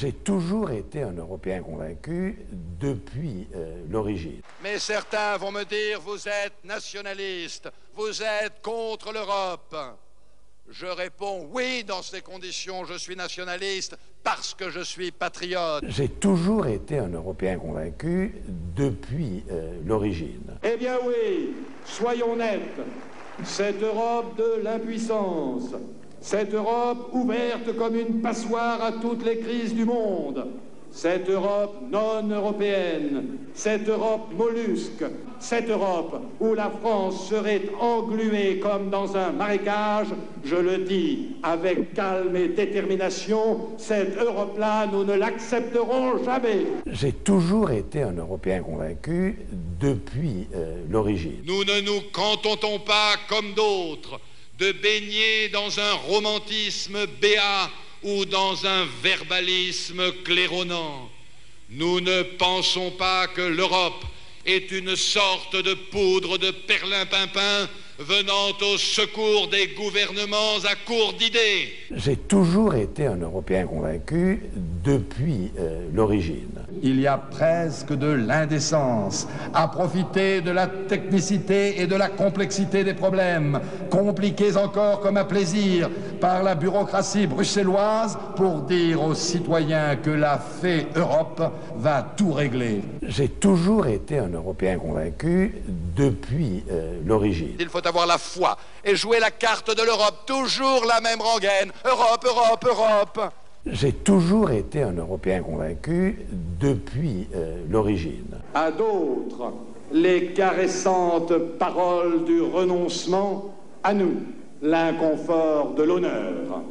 J'ai toujours été un Européen convaincu depuis l'origine. Mais certains vont me dire, vous êtes nationaliste, vous êtes contre l'Europe. Je réponds, oui, dans ces conditions, je suis nationaliste parce que je suis patriote. J'ai toujours été un Européen convaincu depuis l'origine. Eh bien oui, soyons nets, cette Europe de l'impuissance, cette Europe ouverte comme une passoire à toutes les crises du monde, cette Europe non européenne, cette Europe mollusque, cette Europe où la France serait engluée comme dans un marécage, je le dis avec calme et détermination, cette Europe-là, nous ne l'accepterons jamais. J'ai toujours été un Européen convaincu depuis l'origine. Nous ne nous contentons pas, comme d'autres, de baigner dans un romantisme béat ou dans un verbalisme claironnant. Nous ne pensons pas que l'Europe est une sorte de poudre de perlimpinpin venant au secours des gouvernements à court d'idées. J'ai toujours été un Européen convaincu depuis l'origine. Il y a presque de l'indécence à profiter de la technicité et de la complexité des problèmes, compliqués encore comme un plaisir par la bureaucratie bruxelloise, pour dire aux citoyens que la fée Europe va tout régler. J'ai toujours été un Européen convaincu depuis l'origine. Il faut avoir la foi et jouer la carte de l'Europe, toujours la même rengaine. Europe, Europe, Europe. J'ai toujours été un Européen convaincu depuis l'origine. À d'autres, les caressantes paroles du renoncement, à nous, l'inconfort de l'honneur.